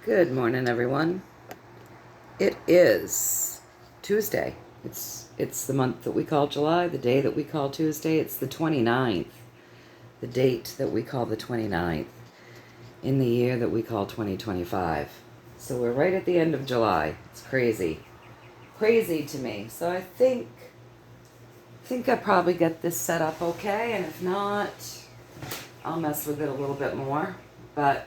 Good morning, everyone. It is Tuesday. It's the month that we call July, the day that we call Tuesday. It's the 29th, the date that we call the 29th, in the year that we call 2025. So we're right at the end of July. It's crazy. Crazy to me. So I think I probably get this set up okay, and if not, I'll mess with it a little bit more. But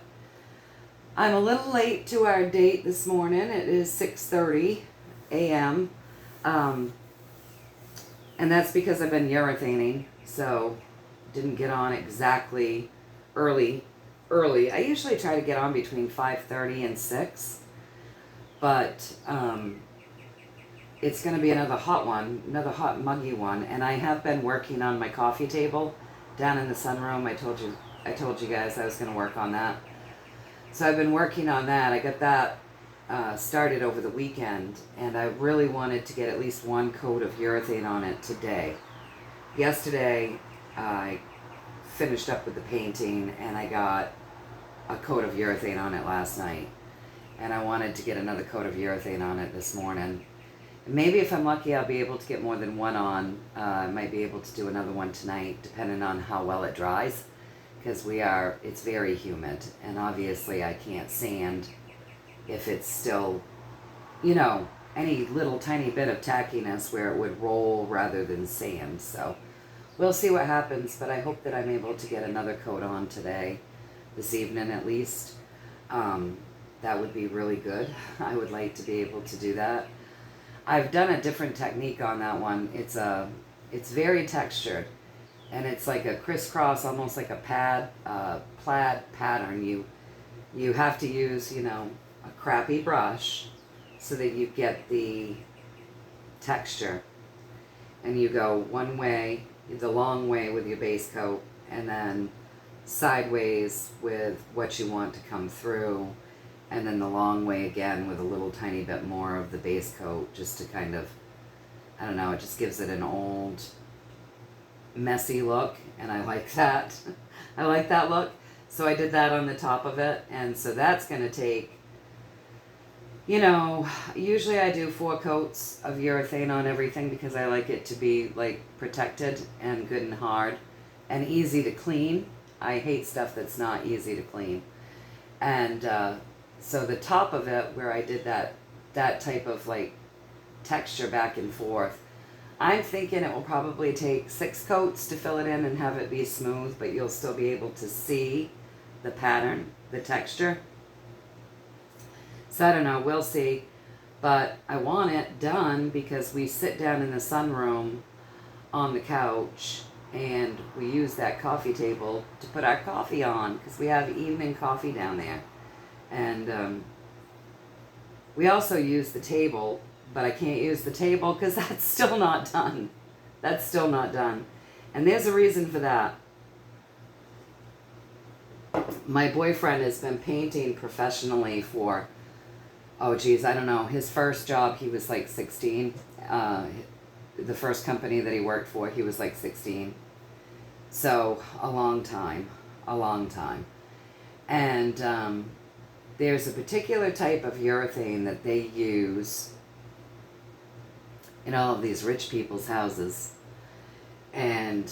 I'm a little late to our date this morning. It is 6:30 a.m. And that's because I've been urethane, so didn't get on exactly early. I usually try to get on between 5:30 and 6, but it's going to be another hot muggy one, and I have been working on my coffee table down in the sunroom. I told you guys I was going to work on that. So I've been working on that. I got that started over the weekend, and I really wanted to get at least one coat of urethane on it today. Yesterday, I finished up with the painting, and I got a coat of urethane on it last night. And I wanted to get another coat of urethane on it this morning. And maybe if I'm lucky, I'll be able to get more than one on. I might be able to do another one tonight, depending on how well it dries. Because it's very humid, and obviously I can't sand if it's still, any little tiny bit of tackiness where it would roll rather than sand. So we'll see what happens, but I hope that I'm able to get another coat on today, this evening at least. That would be really good. I would like to be able to do that. I've done a different technique on that one. It's very textured. And it's like a crisscross, almost like a plaid pattern. You have to use, a crappy brush so that you get the texture. And you go one way, the long way with your base coat, and then sideways with what you want to come through, and then the long way again with a little tiny bit more of the base coat, just to kind of, I don't know, it just gives it an old, messy look, and I like that. I like that look. So I did that on the top of it, and so that's going to take, usually I do 4 coats of urethane on everything because I like it to be like protected and good and hard and easy to clean. I hate stuff that's not easy to clean. And so the top of it, where I did that type of like texture back and forth, I'm thinking it will probably take 6 coats to fill it in and have it be smooth, but you'll still be able to see the pattern, the texture. So I don't know, we'll see. But I want it done because we sit down in the sunroom on the couch and we use that coffee table to put our coffee on because we have evening coffee down there. And we also use the table, but I can't use the table because that's still not done. That's still not done. And there's a reason for that. My boyfriend has been painting professionally for, I don't know, his first job, he was like 16. The first company that he worked for, he was like 16. So a long time. And there's a particular type of urethane that they use in all of these rich people's houses, and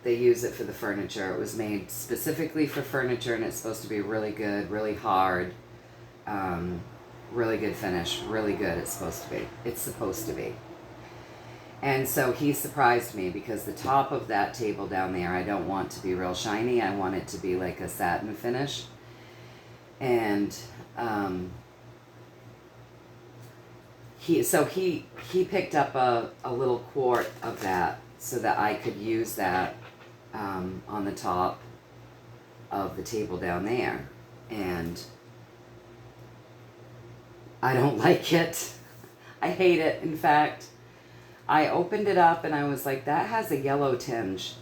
they use it for the furniture. It was made specifically for furniture, and it's supposed to be really good, really hard, really good finish, really good. It's supposed to be. And so he surprised me because the top of that table down there, I don't want to be real shiny. I want it to be like a satin finish. And he picked up a little quart of that so that I could use that on the top of the table down there. And I don't like it. I hate it. In fact, I opened it up and I was like, that has a yellow tinge.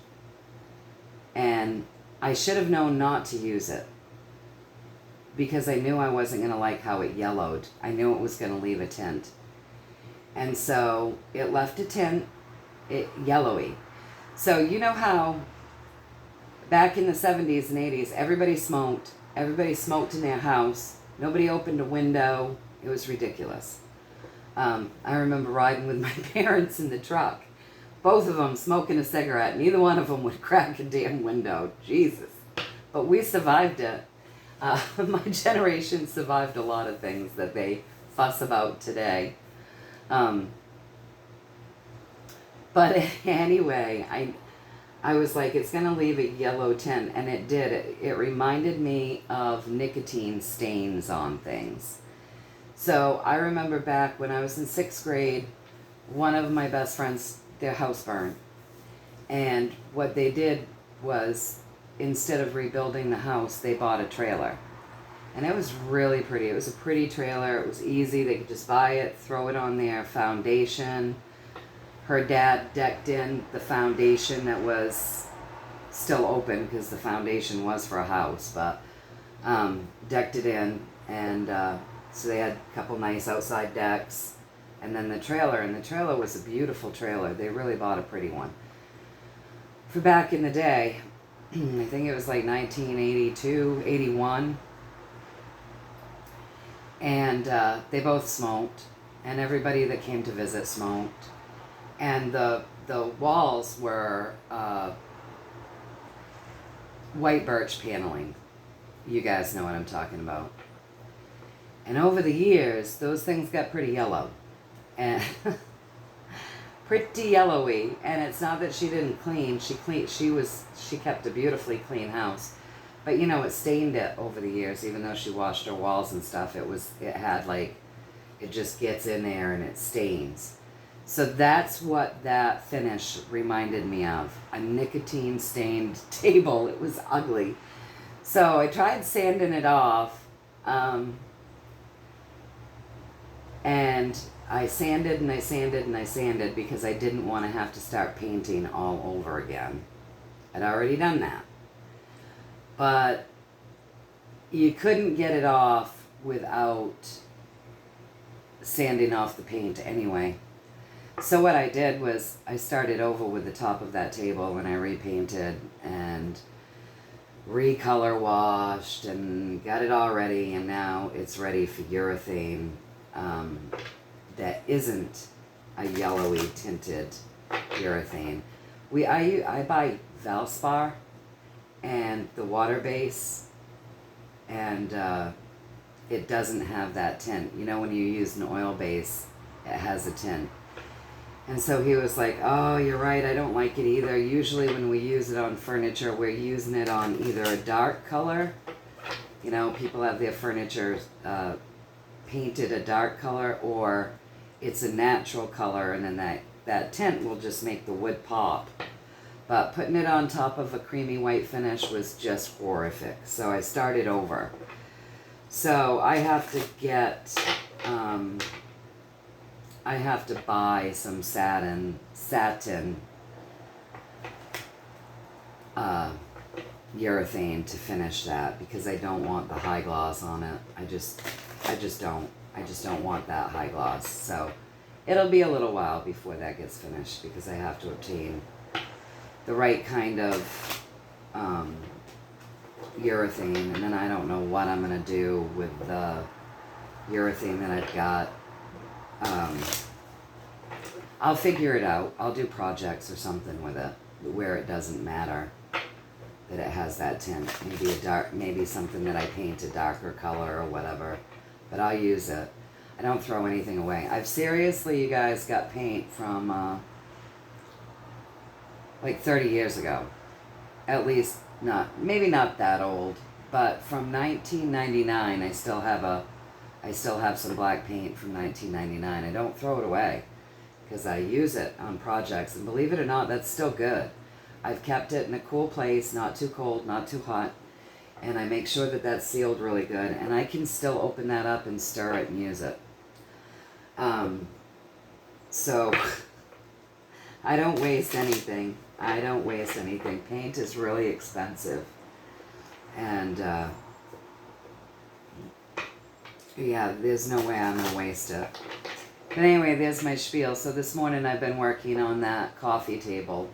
And I should have known not to use it because I knew I wasn't going to like how it yellowed. I knew it was going to leave a tint. And so it left a tint, yellowy. So you know how back in the 70s and 80s, everybody smoked in their house, Nobody opened a window. It was ridiculous. I remember riding with my parents in the truck. Both of them smoking a cigarette. Neither one of them would crack a damn window. Jesus. But we survived it. My generation survived a lot of things that they fuss about today. But anyway, I was like, it's going to leave a yellow tint, and it did. It reminded me of nicotine stains on things. So I remember back when I was in 6th grade, one of my best friends, their house burned. And what they did was, instead of rebuilding the house, they bought a trailer. And it was really pretty. It was a pretty trailer. It was easy. They could just buy it, throw it on their foundation. Her dad decked in the foundation that was still open because the foundation was for a house, but decked it in. And so they had a couple nice outside decks. And then the trailer was a beautiful trailer. They really bought a pretty one. For back in the day, I think it was like 1982, 81. And they both smoked, and everybody that came to visit smoked. And the walls were white birch paneling. You guys know what I'm talking about. And over the years, those things got pretty yellow. And pretty yellowy. And it's not that she didn't clean. She kept a beautifully clean house. But you know, it stained it over the years, even though she washed her walls and stuff. It had like, it just gets in there and it stains. So that's what that finish reminded me of. A nicotine stained table. It was ugly. So I tried sanding it off. And I sanded and I sanded and I sanded because I didn't want to have to start painting all over again. I'd already done that. But you couldn't get it off without sanding off the paint anyway. So what I did was I started over with the top of that table and I repainted and recolor washed and got it all ready, and now it's ready for urethane that isn't a yellowy tinted urethane. I buy Valspar and the water base, and it doesn't have that tint. You know, when you use an oil base, it has a tint. And so he was like, oh, you're right, I don't like it either. Usually when we use it on furniture, we're using it on either a dark color. You know, people have their furniture painted a dark color, or it's a natural color, and then that tint will just make the wood pop. But putting it on top of a creamy white finish was just horrific. So I started over. So I have to get, I have to buy some satin urethane to finish that, because I don't want the high gloss on it. I just don't want that high gloss. So it'll be a little while before that gets finished, because I have to obtain the right kind of urethane, and then I don't know what I'm going to do with the urethane that I've got. I'll figure it out. I'll do projects or something with it where it doesn't matter that it has that tint. Maybe something that I paint a darker color or whatever, but I'll use it. I don't throw anything away. I've seriously, you guys, got paint from like 30 years ago. At least maybe not that old, but from 1999, I still have some black paint from 1999. I don't throw it away because I use it on projects, and believe it or not, that's still good. I've kept it in a cool place, not too cold, not too hot, and I make sure that that's sealed really good, and I can still open that up and stir it and use it. So I don't waste anything. Paint is really expensive. And yeah, there's no way I'm going to waste it. But anyway, there's my spiel. So this morning I've been working on that coffee table.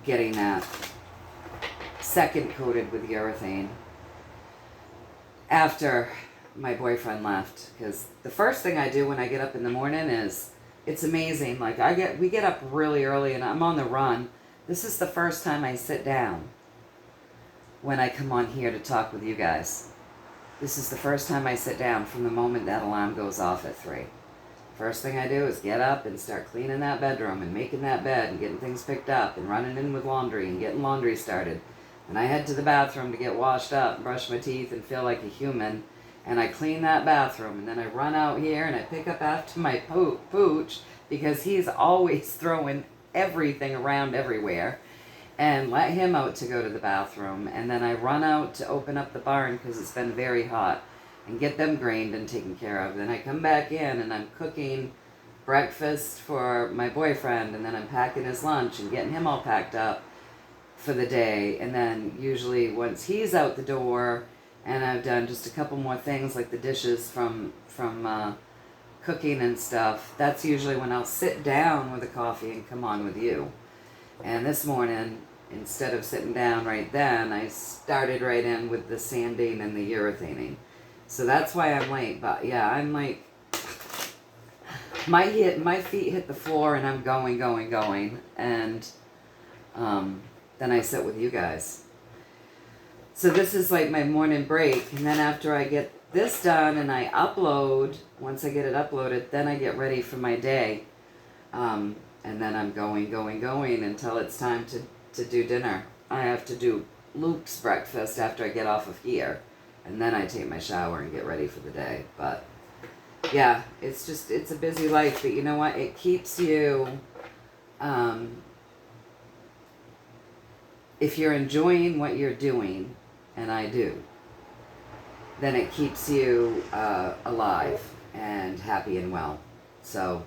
Getting that second coated with urethane. after my boyfriend left, because the first thing I do when I get up in the morning is, it's amazing. Like we get up really early and I'm on the run. This is the first time I sit down when I come on here to talk with you guys. This is the first time I sit down from the moment that alarm goes off at 3. First thing I do is get up and start cleaning that bedroom and making that bed and getting things picked up and running in with laundry and getting laundry started. And I head to the bathroom to get washed up and brush my teeth and feel like a human. And I clean that bathroom, and then I run out here and I pick up after my pooch, because he's always throwing everything around everywhere, and let him out to go to the bathroom. And then I run out to open up the barn because it's been very hot and get them grained and taken care of. Then I come back in and I'm cooking breakfast for my boyfriend, and then I'm packing his lunch and getting him all packed up for the day. And then usually once he's out the door and I've done just a couple more things like the dishes from cooking and stuff, that's usually when I'll sit down with a coffee and come on with you. And this morning, instead of sitting down right then, I started right in with the sanding and the urethaning. So that's why I'm late. But yeah, I'm like, my feet hit the floor and I'm going. And then I sit with you guys. So this is like my morning break. And then after I get this done and I upload, once I get it uploaded, then I get ready for my day. And then I'm going until it's time to do dinner. I have to do Luke's breakfast after I get off of here. And then I take my shower and get ready for the day. But yeah, it's a busy life. But you know what? It keeps you, if you're enjoying what you're doing, and I do, then it keeps you alive and happy and well. So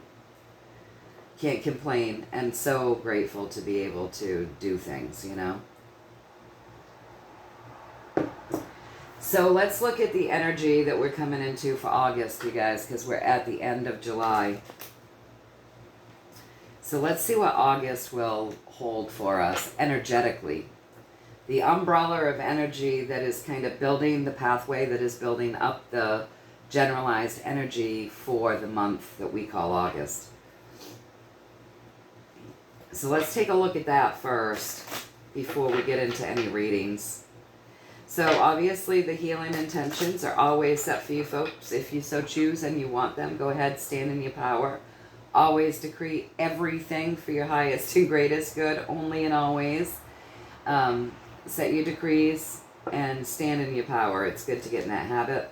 can't complain, and so grateful to be able to do things, you know. So let's look at the energy that we're coming into for August, you guys, because we're at the end of July. So let's see what August will hold for us energetically. The umbrella of energy that is kind of building the pathway, that is building up the generalized energy for the month that we call August. So let's take a look at that first before we get into any readings. So obviously the healing intentions are always set for you folks. If you so choose and you want them, go ahead, stand in your power. Always decree everything for your highest and greatest good, only and always. Set your decrees and stand in your power. It's good to get in that habit.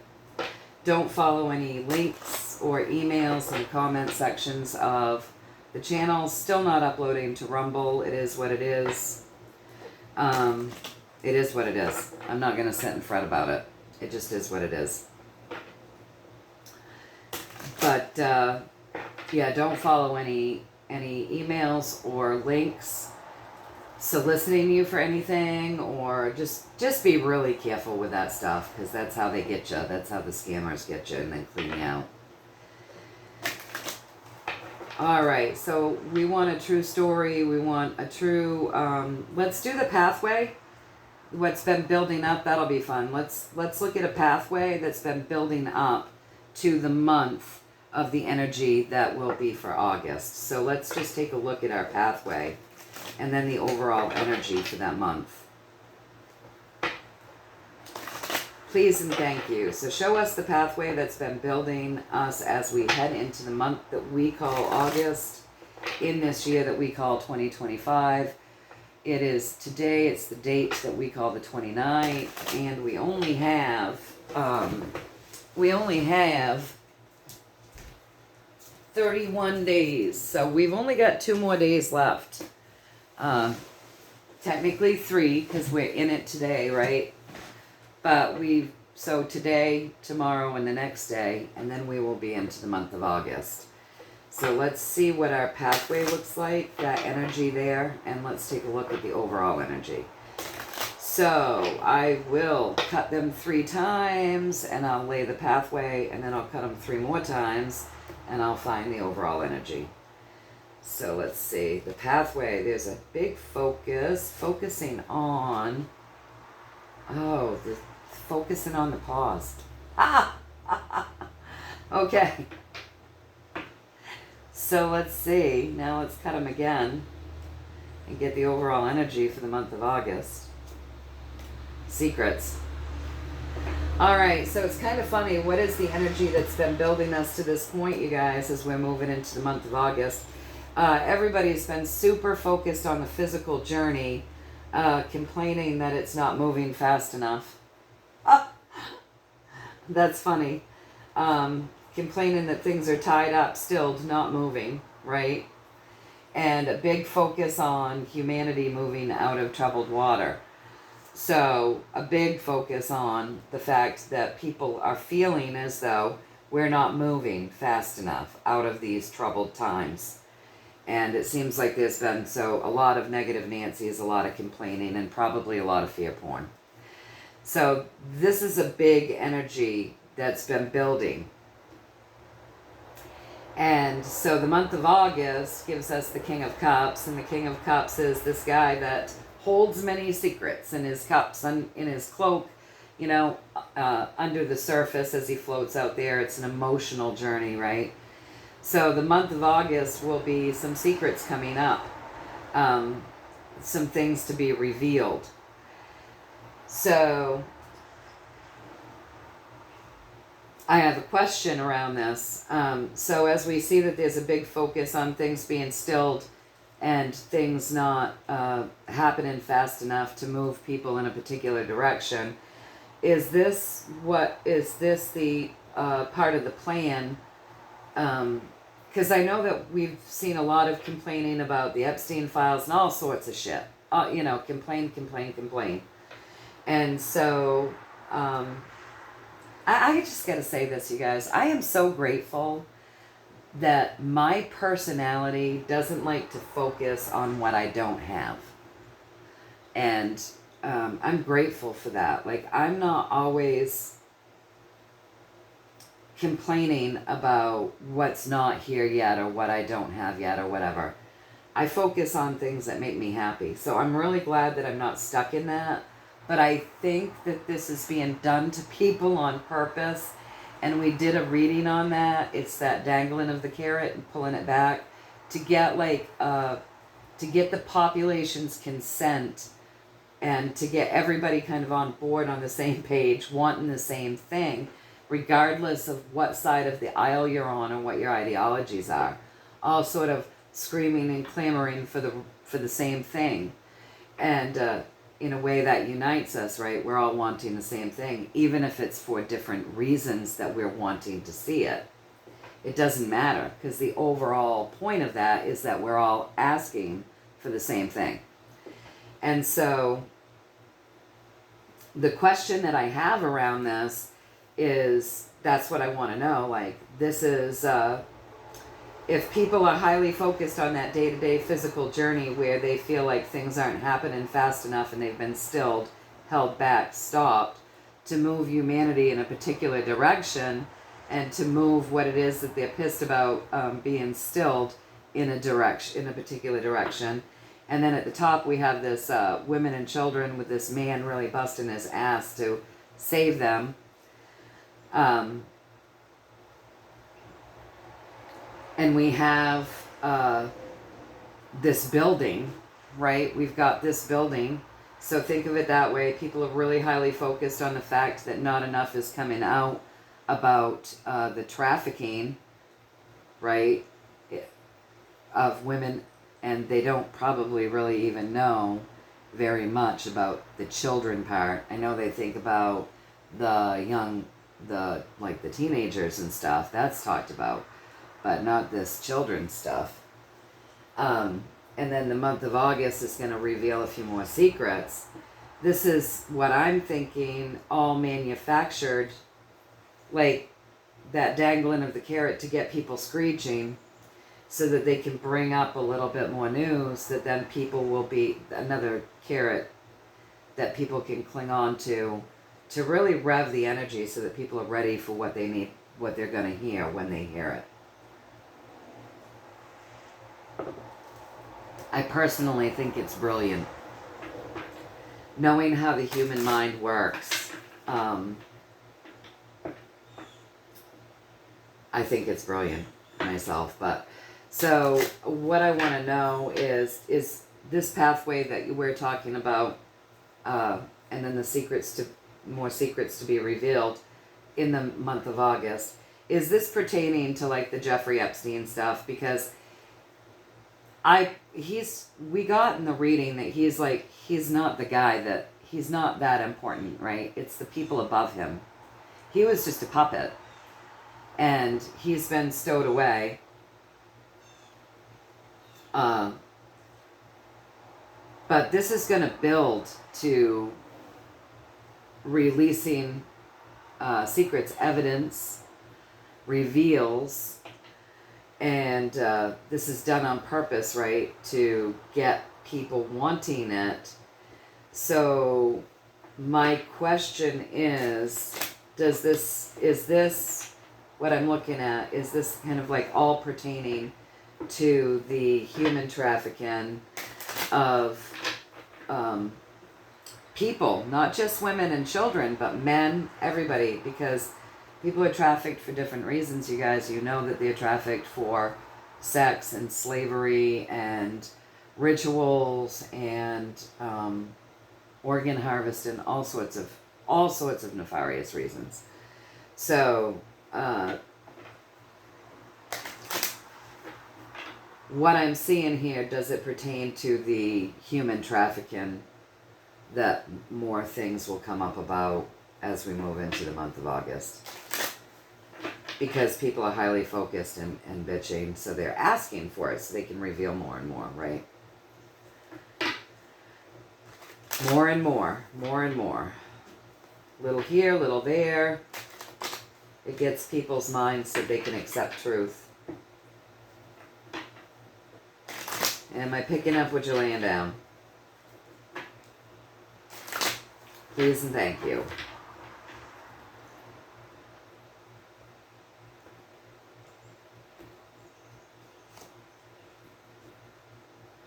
Don't follow any links or emails in the comment sections of the channel. Still not uploading to Rumble. It is what it is. It is what it is. I'm not going to sit and fret about it. It just is what it is. But yeah, don't follow any emails or links soliciting you for anything, or just be really careful with that stuff, because that's how they get you. That's how the scammers get you and then clean you out. All right, so we want a true story. We want a true, let's do the pathway. What's been building up, that'll be fun. Let's look at a pathway that's been building up to the month of the energy that will be for August. So let's just take a look at our pathway and then the overall energy for that month. Please and thank you. So show us the pathway that's been building us as we head into the month that we call August in this year that we call 2025. It is today, it's the date that we call the 29th, and we only have 31 days. So we've only got 2 more days left. Technically 3, because we're in it today, right? But so today, tomorrow, and the next day, and then we will be into the month of August. So let's see what our pathway looks like, that energy there, and let's take a look at the overall energy. So I will cut them 3 times, and I'll lay the pathway, and then I'll cut them 3 more times, and I'll find the overall energy. So let's see, the pathway, there's a big focusing on, the focusing on the past. Ah! Okay. So let's see. Now let's cut them again and get the overall energy for the month of August. Secrets. All right, so it's kind of funny. What is the energy that's been building us to this point, you guys, as we're moving into the month of August? Everybody's been super focused on the physical journey, complaining that it's not moving fast enough. That's funny. Complaining that things are tied up, still not moving, right? And a big focus on humanity moving out of troubled water. So a big focus on the fact that people are feeling as though we're not moving fast enough out of these troubled times. And it seems like there's been a lot of negative Nancy's, a lot of complaining, and probably a lot of fear porn. So this is a big energy that's been building. And so the month of August gives us the King of Cups, and the King of Cups is this guy that holds many secrets in his cups, in his cloak, you know, under the surface as he floats out there. It's an emotional journey, right? So the month of August will be some secrets coming up, some things to be revealed. So I have a question around this. So as we see that there's a big focus on things being stilled and things not happening fast enough to move people in a particular direction, is this the part of the plan? Because I know that we've seen a lot of complaining about the Epstein files and all sorts of shit. You know, complain. And so I just got to say this, you guys. I am so grateful that my personality doesn't like to focus on what I don't have. And I'm grateful for that. Like, I'm not always complaining about what's not here yet or what I don't have yet or whatever. I focus on things that make me happy. So I'm really glad that I'm not stuck in that. But I think that this is being done to people on purpose. And we did a reading on that. It's that dangling of the carrot and pulling it back to get to get the population's consent and to get everybody kind of on board on the same page, wanting the same thing, regardless of what side of the aisle you're on or what your ideologies are. All sort of screaming and clamoring for the same thing. And in a way that unites us, right? We're all wanting the same thing, even if it's for different reasons that we're wanting to see it. It doesn't matter, because the overall point of that is that we're all asking for the same thing. And so the question that I have around this is, that's what I want to know. Like, this is, if people are highly focused on that day-to-day physical journey where they feel like things aren't happening fast enough and they've been stilled, held back, stopped, to move humanity in a particular direction and to move what it is that they're pissed about being stilled in a particular direction. And then at the top we have this women and children with this man really busting his ass to save them. And we have this building, right? We've got this building. So think of it that way. People are really highly focused on the fact that not enough is coming out about the trafficking, right, of women. And they don't probably really even know very much about the children part. I know they think about the teenagers and stuff. That's talked about. But not this children's stuff. And then the month of August is going to reveal a few more secrets. This is what I'm thinking, all manufactured, like that dangling of the carrot to get people screeching so that they can bring up a little bit more news that then people will be, another carrot that people can cling on to really rev the energy so that people are ready for what they need, what they're going to hear when they hear it. I personally think it's brilliant. Knowing how the human mind works, I think it's brilliant myself. But so what I want to know is this pathway that we're talking about, and then more secrets to be revealed in the month of August. Is this pertaining to like the Jeffrey Epstein stuff? Because we got in the reading that he's not the guy, that he's not that important, right? It's the people above him. He was just a puppet, and he's been stowed away. But this is going to build to releasing secrets, evidence, reveals, and this is done on purpose, right, to get people wanting it. So my question is this what I'm looking at, is this kind of like all pertaining to the human trafficking of people, not just women and children, but men, everybody, because people are trafficked for different reasons, you guys. You know that they're trafficked for sex and slavery and rituals and organ harvest and all sorts of nefarious reasons. So what I'm seeing here, does it pertain to the human trafficking that more things will come up about as we move into the month of August? Because people are highly focused and bitching, so they're asking for it so they can reveal more and more, right? More and more, more and more. Little here, little there. It gets people's minds so they can accept truth. Am I picking up what you're laying down? Please and thank you.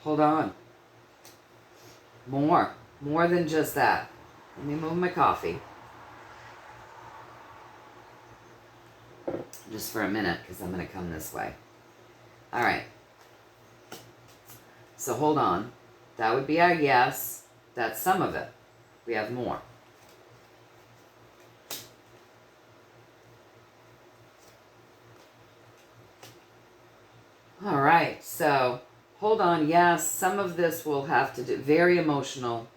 Hold on. More than just that. Let me move my coffee. Just for a minute, because I'm going to come this way. All right. So hold on. That would be our yes. That's some of it. We have more. All right. So hold on. Yes, some of this will have to do. Very emotional.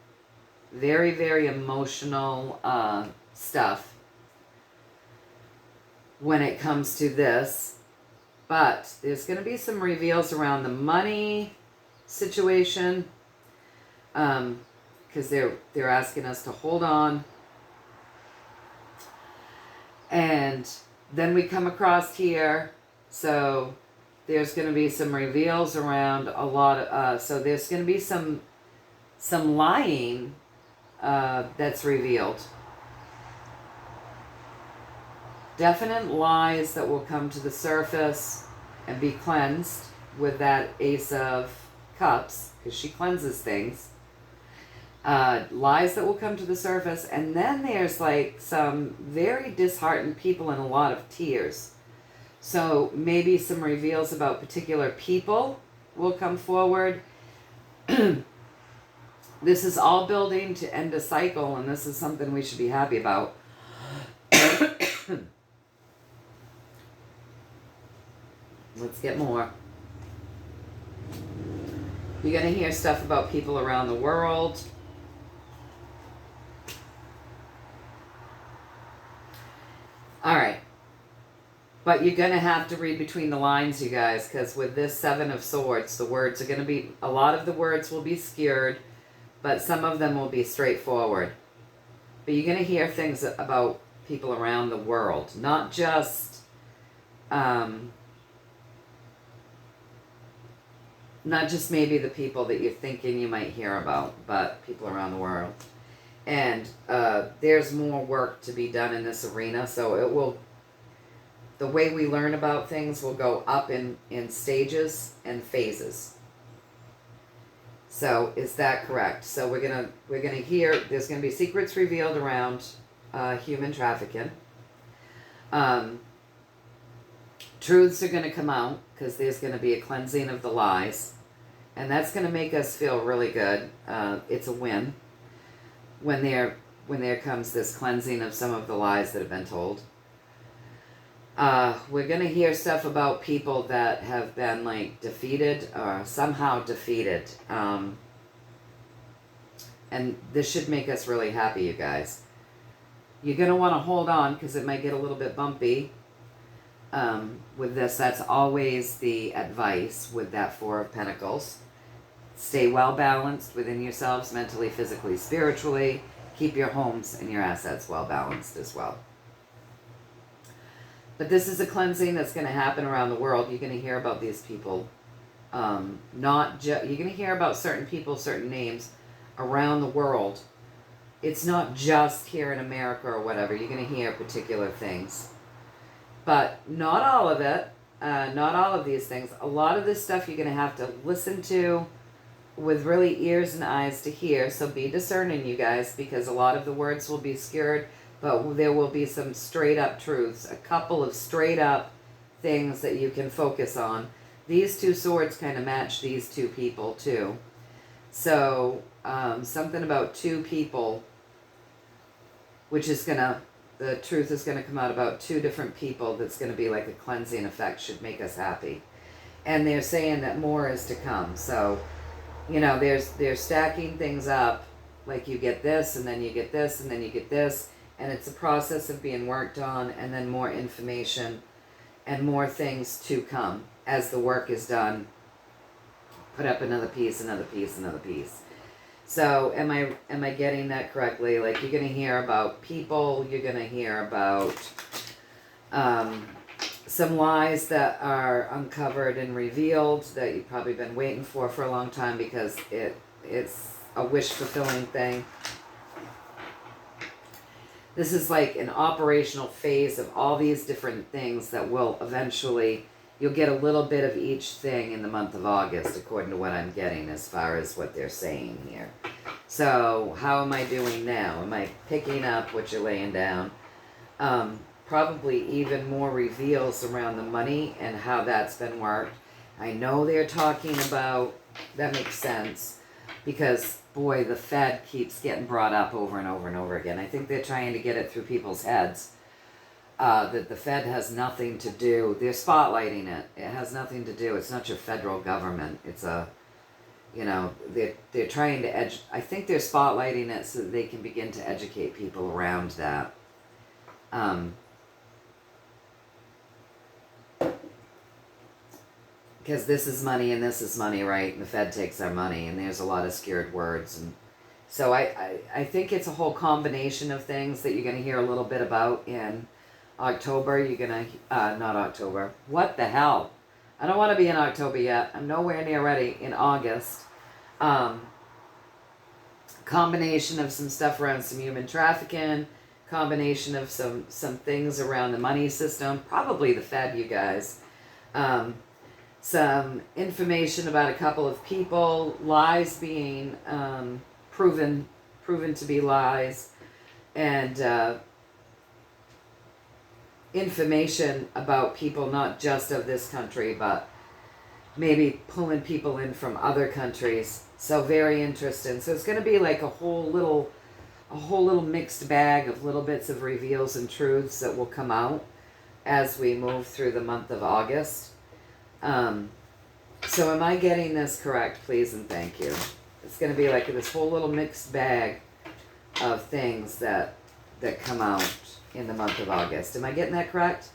Very, very emotional stuff when it comes to this. But there's going to be some reveals around the money situation, because they're asking us to hold on. And then we come across here, so there's going to be some reveals around a lot of so there's going to be some lying that's revealed. Definite lies that will come to the surface and be cleansed with that Ace of Cups, because she cleanses things. Lies that will come to the surface, and then there's like some very disheartened people and a lot of tears. So maybe some reveals about particular people will come forward. This is all building to end a cycle, and this is something we should be happy about. Let's get more. You're going to hear stuff about people around the world. All right. But you're going to have to read between the lines, you guys, because with this Seven of Swords, the words are going to be, a lot of the words will be skewered, but some of them will be straightforward. But you're going to hear things about people around the world, not just maybe the people that you're thinking you might hear about, but people around the world. And there's more work to be done in this arena, so it will, the way we learn about things will go up in stages and phases. So is that correct? So we're gonna hear, there's gonna be secrets revealed around human trafficking. Truths are going to come out because there's going to be a cleansing of the lies. And that's going to make us feel really good. It's a win when there comes this cleansing of some of the lies that have been told. We're going to hear stuff about people that have been like defeated or somehow defeated. And this should make us really happy, you guys. You're going to want to hold on because it might get a little bit bumpy. With this, that's always the advice with that Four of Pentacles. Stay well balanced within yourselves, mentally, physically, spiritually. Keep your homes and your assets well balanced as well. But this is a cleansing that's going to happen around the world. You're going to hear about these people. You're going to hear about certain people, certain names around the world. It's not just here in America or whatever. You're going to hear particular things. But not all of it. Not all of these things. A lot of this stuff you're going to have to listen to with really ears and eyes to hear. So be discerning, you guys, because a lot of the words will be skewed, but there will be some straight up truths. A couple of straight up things that you can focus on. These two swords kind of match these two people too. So something about two people, which is going to, the truth is going to come out about two different people that's going to be like a cleansing effect, should make us happy. And they're saying that more is to come. So, you know, they're stacking things up, like you get this, and then you get this, and then you get this, and it's a process of being worked on, and then more information and more things to come as the work is done. Put up another piece, another piece, another piece. So am I getting that correctly? Like, you're going to hear about people, you're going to hear about some lies that are uncovered and revealed that you've probably been waiting for a long time, because it's a wish-fulfilling thing. This is like an operational phase of all these different things that will eventually, you'll get a little bit of each thing in the month of August, according to what I'm getting as far as what they're saying here. So how am I doing now? Am I picking up what you're laying down? Probably even more reveals around the money and how that's been worked. I know they're talking about, that makes sense, because boy, the Fed keeps getting brought up over and over and over again. I think they're trying to get it through people's heads. That the Fed has nothing to do. They're spotlighting it. It has nothing to do. It's not your federal government. It's a, you know, they're trying to I think they're spotlighting it so that they can begin to educate people around that. Because this is money and this is money, right? And the Fed takes our money, and there's a lot of scared words. And so I think it's a whole combination of things that you're going to hear a little bit about in October. You're going to, not October. What the hell? I don't want to be in October yet. I'm nowhere near ready in August. Combination of some stuff around some human trafficking. Combination of some things around the money system. Probably the Fed, you guys. Some information about a couple of people. Lies being proven to be lies. And information about people not just of this country, but maybe pulling people in from other countries. So very interesting. So it's going to be like a whole little mixed bag of little bits of reveals and truths that will come out as we move through the month of August. So am I getting this correct? Please and thank you. It's going to be like this whole little mixed bag of things that come out in the month of August. Am I getting that correct?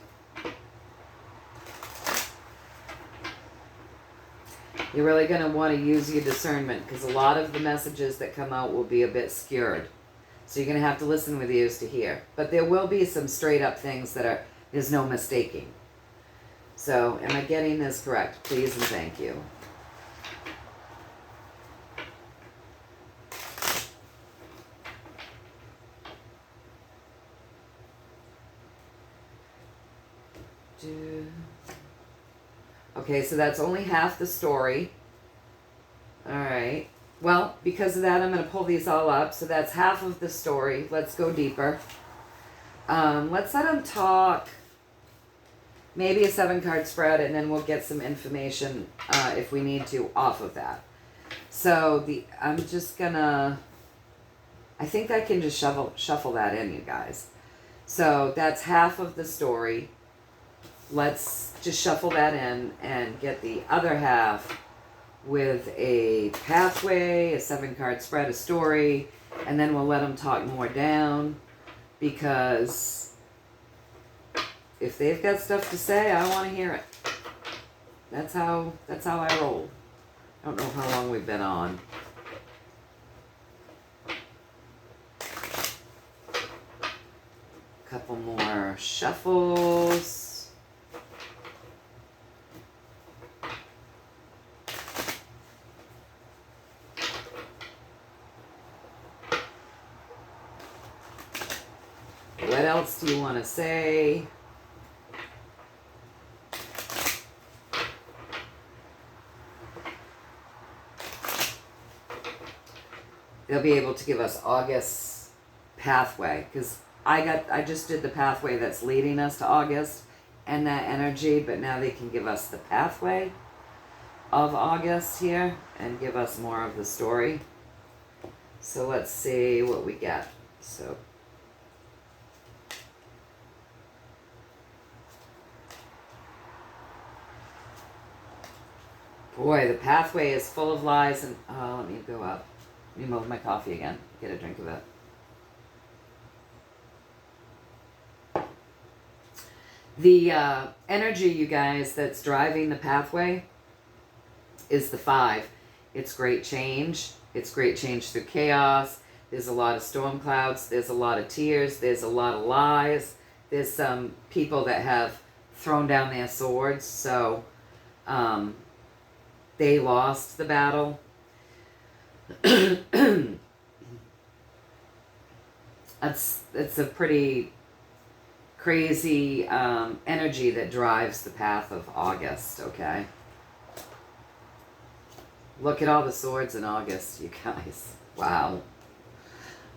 You're really going to want to use your discernment, because a lot of the messages that come out will be a bit skewed. So you're going to have to listen with ears to hear. But there will be some straight up things that there's no mistaking. So am I getting this correct? Please and thank you. Okay, so that's only half the story. All right. Well, because of that, I'm going to pull these all up. So that's half of the story. Let's go deeper. Let's let them talk. Maybe a 7-card spread, and then we'll get some information if we need to off of that. So I'm just gonna, I think I can just shuffle that in, you guys. So that's half of the story. Let's just shuffle that in and get the other half with a pathway, a 7-card spread, a story, and then we'll let them talk more down, because if they've got stuff to say, I want to hear it. That's how I roll. I don't know how long we've been on. Couple more shuffles. What else do you want to say? They'll be able to give us August's pathway, because I just did the pathway that's leading us to August and that energy, but now they can give us the pathway of August here and give us more of the story. So let's see what we get. So boy, the pathway is full of lies, and let me go up. Let me move my coffee again. Get a drink of it. The energy, you guys, that's driving the pathway is the 5. It's great change. It's great change through chaos. There's a lot of storm clouds. There's a lot of tears. There's a lot of lies. There's some people that have thrown down their swords. So they lost the battle. It's a pretty crazy energy that drives the path of August, okay? Look at all the swords in August, you guys. Wow.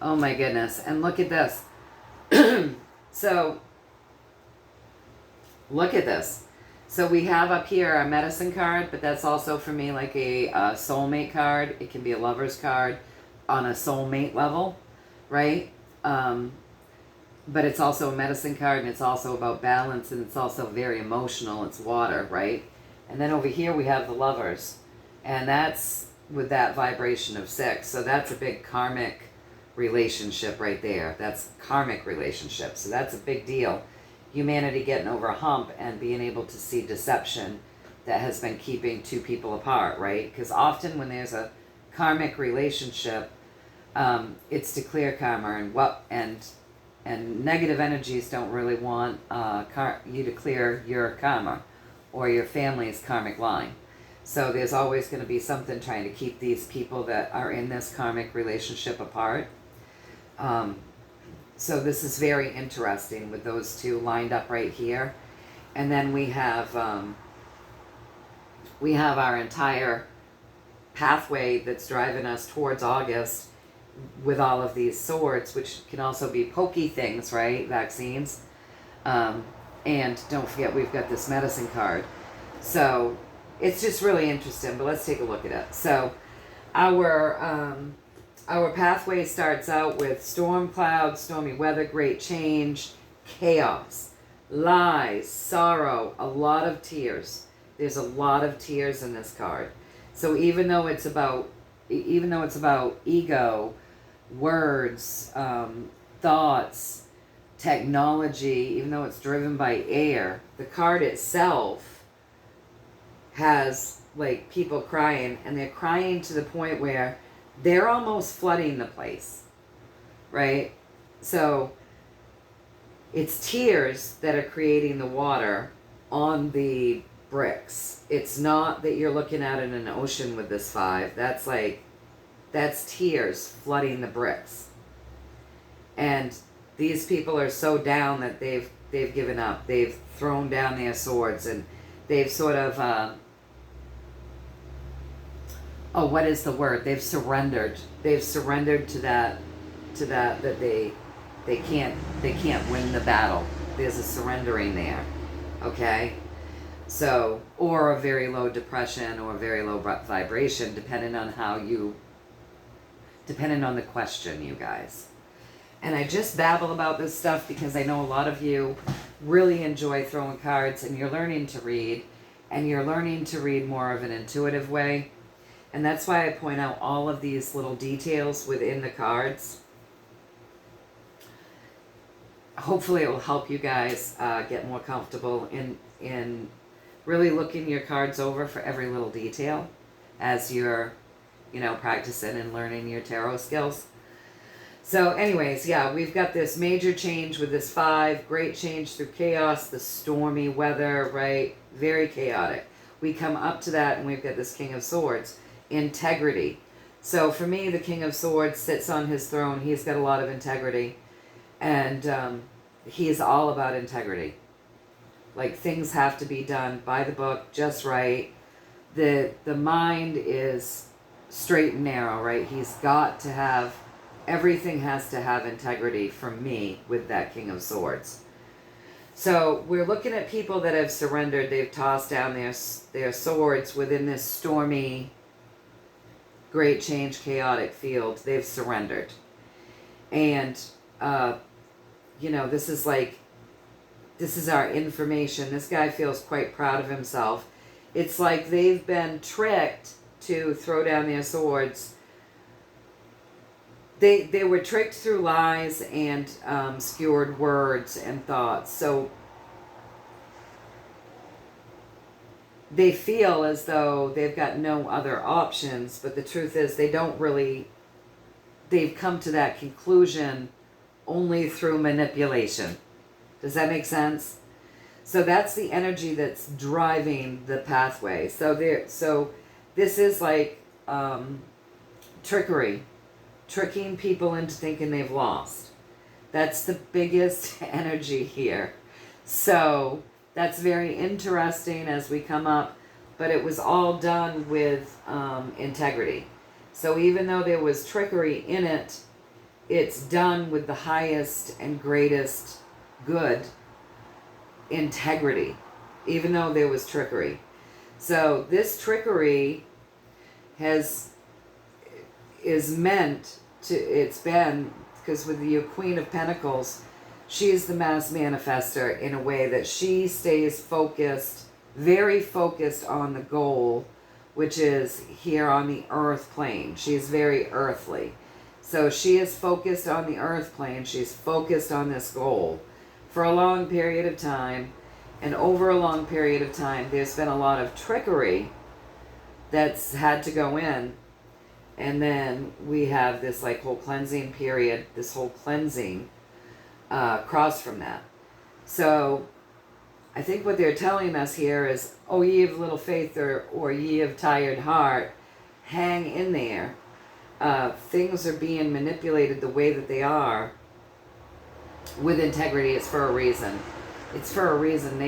Oh my goodness. And look at this. So, look at this. So we have up here a medicine card, but that's also for me like a soulmate card. It can be a lover's card on a soulmate level, right? But it's also a medicine card, and it's also about balance, and it's also very emotional. It's water, right? And then over here we have the lovers, and that's with that vibration of 6. So that's a big karmic relationship right there. That's karmic relationship. So that's a big deal. Humanity getting over a hump and being able to see deception that has been keeping two people apart, right? Because often when there's a karmic relationship, it's to clear karma, and negative energies don't really want you to clear your karma or your family's karmic line. So there's always going to be something trying to keep these people that are in this karmic relationship apart. So this is very interesting with those two lined up right here. And then we have our entire pathway that's driving us towards August with all of these swords, which can also be pokey things, right? Vaccines. And don't forget, we've got this medicine card. So it's just really interesting, but let's take a look at it. So our pathway starts out with storm clouds, stormy weather, great change, chaos, lies, sorrow, a lot of tears. There's a lot of tears in this card. So even though it's about ego, words, thoughts, technology, even though it's driven by air, the card itself has like people crying, and they're crying to the point where they're almost flooding the place, right? So it's tears that are creating the water on the bricks. It's not that you're looking at it in an ocean with this 5. That's tears flooding the bricks. And these people are so down that they've given up. They've thrown down their swords, and they've sort of what is the word? They've surrendered. They've surrendered to that they They can't win the battle. There's a surrendering there. Okay? So, or a very low depression or a very low vibration, depending on the question, you guys. And I just babble about this stuff because I know a lot of you really enjoy throwing cards, and you're learning to read, and you're learning to read more of an intuitive way. And that's why I point out all of these little details within the cards. Hopefully it will help you guys get more comfortable in really looking your cards over for every little detail as you're, practicing and learning your tarot skills. So anyways, yeah, we've got this major change with this 5, great change through chaos, the stormy weather, right? Very chaotic. We come up to that and we've got this King of Swords, integrity. So for me, the King of Swords sits on his throne. He's got a lot of integrity, and he's all about integrity. Like, things have to be done by the book, just right. The mind is straight and narrow, right? He's got to have, everything has to have integrity for me with that King of Swords. So we're looking at people that have surrendered. They've tossed down their swords within this stormy, great change, chaotic field. They've surrendered. And, this is our information. This guy feels quite proud of himself. It's like they've been tricked to throw down their swords. They were tricked through lies and skewered words and thoughts. So they feel as though they've got no other options, but the truth is they've come to that conclusion only through manipulation. Does that make sense? So that's the energy that's driving the pathway. So this is like trickery. Tricking people into thinking they've lost. That's the biggest energy here. So that's very interesting as we come up, but it was all done with integrity. So even though there was trickery in it, it's done with the highest and greatest good, integrity, even though there was trickery. So this trickery is meant to, it's been, because with the Queen of Pentacles, she is the mass manifester in a way that she stays focused, very focused on the goal, which is here on the earth plane. She's very earthly. So she is focused on the earth plane. She's focused on this goal for a long period of time. And over a long period of time, there's been a lot of trickery that's had to go in. And then we have this whole cleansing period, this whole cleansing across from that. So I think what they're telling us here is, oh, ye of little faith, or ye of tired heart, hang in there. Things are being manipulated the way that they are with integrity. It's for a reason. It's for a reason.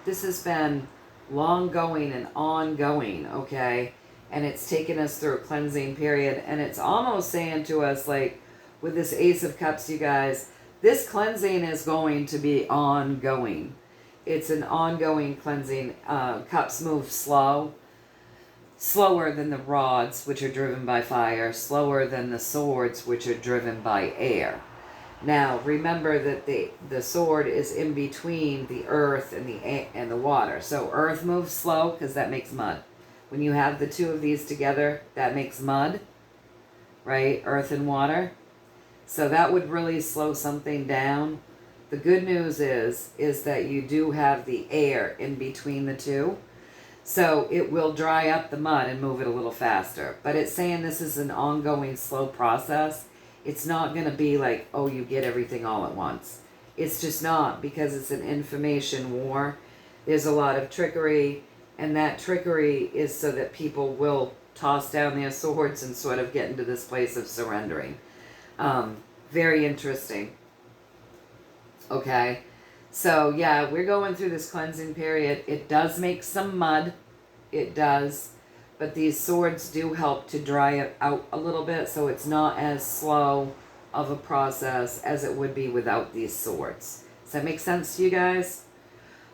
This has been long going and ongoing, okay? And it's taken us through a cleansing period. And it's almost saying to us, like, with this Ace of Cups, you guys, this cleansing is going to be ongoing. It's an ongoing cleansing. Cups move slower than the rods, which are driven by fire, slower than the swords, which are driven by air. Now, remember that the sword is in between the earth and the water. So earth moves slow because that makes mud. When you have the two of these together, that makes mud, right? Earth and water. So that would really slow something down. The good news is that you do have the air in between the two. So it will dry up the mud and move it a little faster. But it's saying this is an ongoing slow process. It's not going to be like, oh, you get everything all at once. It's just not, because it's an information war. There's a lot of trickery, and that trickery is so that people will toss down their swords and sort of get into this place of surrendering. Very interesting. Okay. So, yeah, we're going through this cleansing period. It does make some mud. It does. But these swords do help to dry it out a little bit, so it's not as slow of a process as it would be without these swords. Does that make sense to you guys?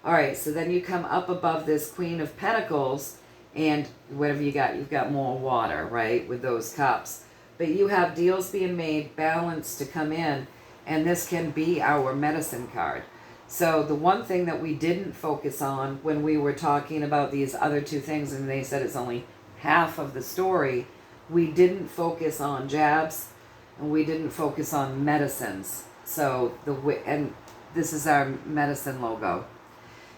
All right, so then you come up above this Queen of Pentacles, and whatever you got, you've got more water, right, with those cups. But you have deals being made, balance to come in, and this can be our medicine card. So the one thing that we didn't focus on when we were talking about these other two things, and they said it's only half of the story, we didn't focus on jabs, and we didn't focus on medicines. So and this is our medicine logo.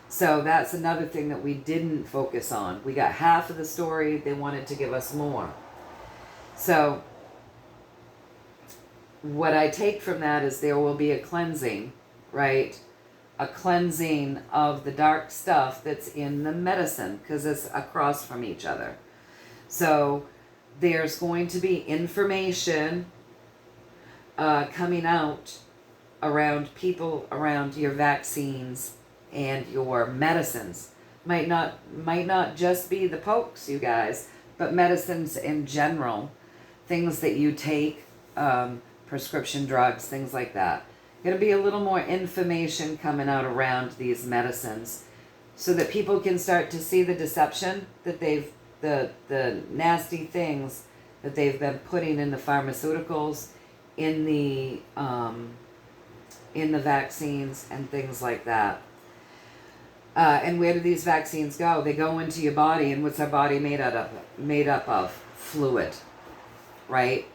So that's another thing that we didn't focus on. We got half of the story. They wanted to give us more. So what I take from that is there will be a cleansing, right? A cleansing of the dark stuff that's in the medicine, because it's across from each other. So there's going to be information coming out around people, around your vaccines and your medicines. Might not just be the pokes, you guys, but medicines in general. Things that you take, prescription drugs, things like that. Going to be a little more information coming out around these medicines so that people can start to see the deception that the nasty things that they've been putting in the pharmaceuticals, in the vaccines and things like that. And where do these vaccines go? They go into your body, and what's our body made up of? Fluid, right?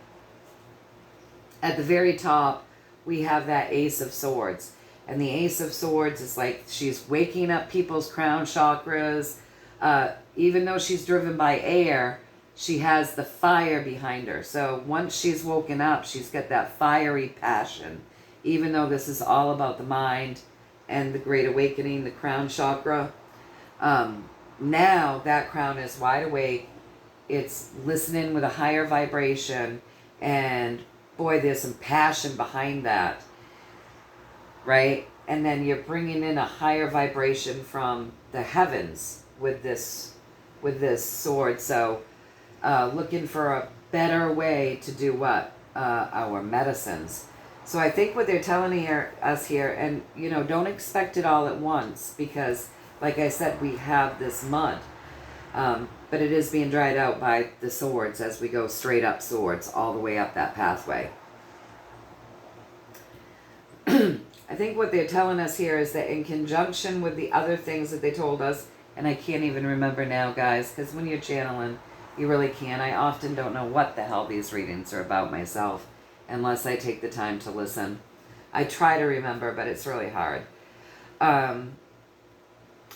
At the very top, we have that Ace of Swords. And the Ace of Swords is like she's waking up people's crown chakras. Even though she's driven by air, she has the fire behind her. So once she's woken up, she's got that fiery passion. Even though this is all about the mind and the Great Awakening, the crown chakra. Now that crown is wide awake. It's listening with a higher vibration. And boy, there's some passion behind that. Right? And then you're bringing in a higher vibration from the heavens with this sword. So looking for a better way to do what? Our medicines. So I think what they're telling us here, and don't expect it all at once, because like I said, we have this mud, but it is being dried out by the swords as we go straight up swords all the way up that pathway. I think what they're telling us here is that in conjunction with the other things that they told us, and I can't even remember now, guys, because when you're channeling, you really can. I often don't know what the hell these readings are about myself, unless I take the time to listen. I try to remember, but it's really hard. I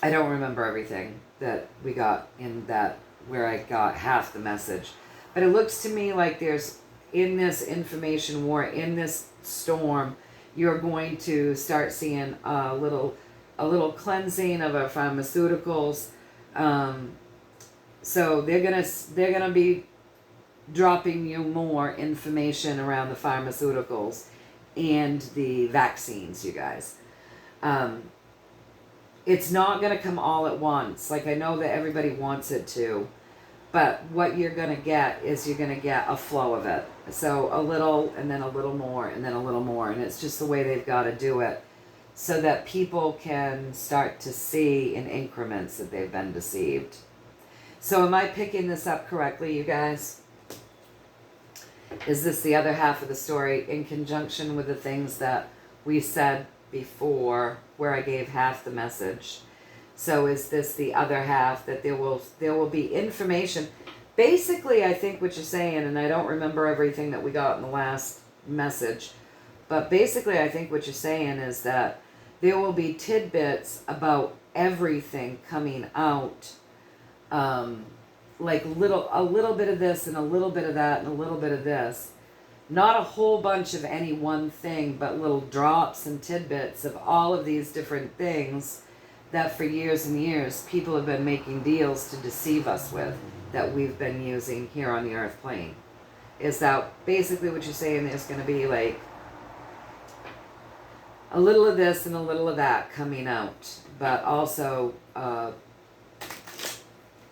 don't remember everything that we got in that, where I got half the message. But it looks to me like there's, in this information war, in this storm, you're going to start seeing a little cleansing of our pharmaceuticals. So they're gonna be dropping you more information around the pharmaceuticals and the vaccines, you guys. It's not going to come all at once. Like, I know that everybody wants it to, but what you're going to get is you're going to get a flow of it. So a little, and then a little more, and then a little more. And it's just the way they've got to do it so that people can start to see in increments that they've been deceived. So am I picking this up correctly, you guys? Is this the other half of the story in conjunction with the things that we said before, where I gave half the message? So is this the other half, that there will be information? Basically, I think what you're saying, and I don't remember everything that we got in the last message, but basically I think what you're saying is that there will be tidbits about everything coming out, like a little bit of this and a little bit of that and a little bit of this. Not a whole bunch of any one thing, but little drops and tidbits of all of these different things that for years and years people have been making deals to deceive us with, that we've been using here on the earth plane. Is that basically what you're saying? There's going to be like a little of this and a little of that coming out, but also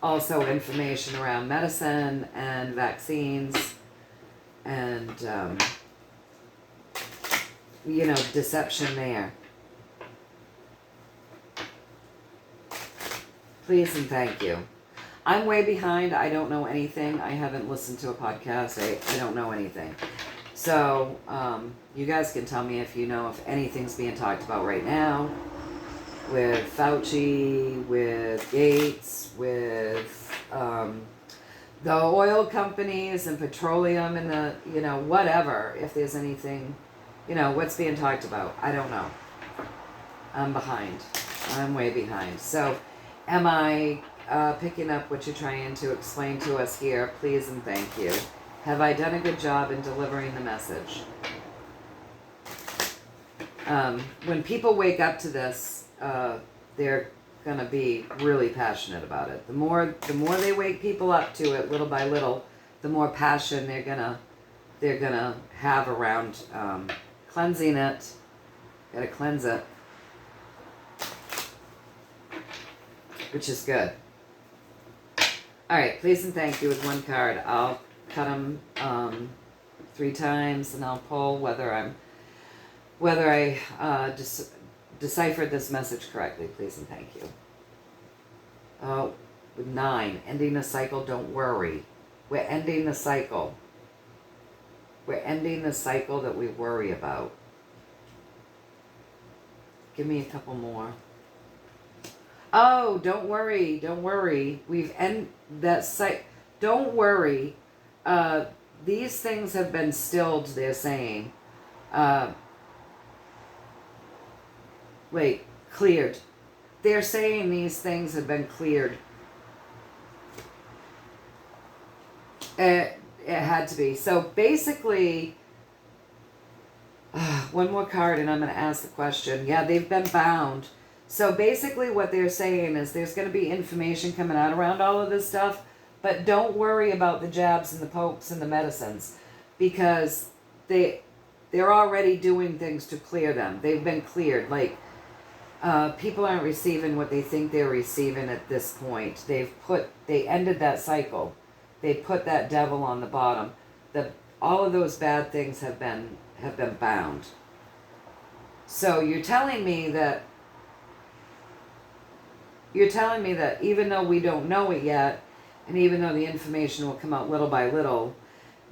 information around medicine and vaccines and deception there. Please and thank you. I'm way behind. I don't know anything. I haven't listened to a podcast. I don't know anything. So, you guys can tell me if you know if anything's being talked about right now with Fauci, with Gates, with the oil companies and petroleum and the, whatever. If there's anything, what's being talked about. I don't know. I'm behind. I'm way behind. So, am I picking up what you're trying to explain to us here? Please and thank you. Have I done a good job in delivering the message? When people wake up to this, they're going to be really passionate about it. The more they wake people up to it, little by little, the more passion they're gonna have around cleansing it. Gotta cleanse it, which is good. All right, please and thank you with one card. I'll cut them 3 times, and I'll pull whether I deciphered this message correctly. Please and thank you. Oh, 9, ending a cycle. Don't worry. We're ending the cycle. We're ending the cycle that we worry about. Give me a couple more. Oh, don't worry. Don't worry. We've ended that cycle. Don't worry. These things have been stilled, they're saying. Cleared. They're saying these things have been cleared. It had to be. So basically, one more card and I'm going to ask the question. Yeah, they've been bound. So basically what they're saying is there's going to be information coming out around all of this stuff, but don't worry about the jabs and the pokes and the medicines, because they're already doing things to clear them. They've been cleared. People aren't receiving what they think they're receiving at this point. They ended that cycle. They put that devil on the bottom. All of those bad things have been bound. So you're telling me that even though we don't know it yet, and even though the information will come out little by little,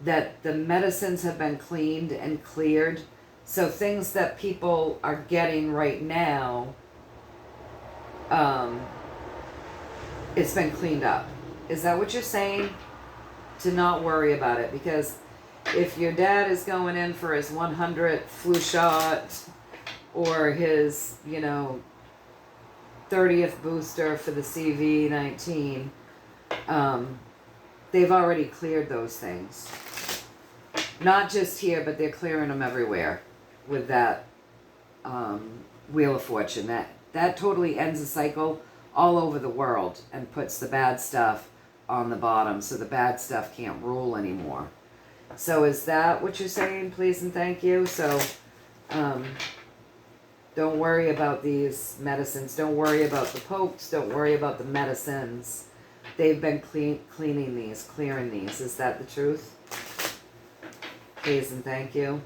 that the medicines have been cleaned and cleared. So things that people are getting right now, it's been cleaned up. Is that what you're saying? To not worry about it, because if your dad is going in for his 100th flu shot or his, 30th booster for the CV-19, they've already cleared those things. Not just here, but they're clearing them everywhere with that Wheel of Fortune. That totally ends the cycle all over the world and puts the bad stuff on the bottom, so the bad stuff can't rule anymore. So is that what you're saying? Please and thank you. So don't worry about these medicines. Don't worry about the pokes. Don't worry about the medicines. They've been clearing these, clearing these. Is that the truth? Please and thank you.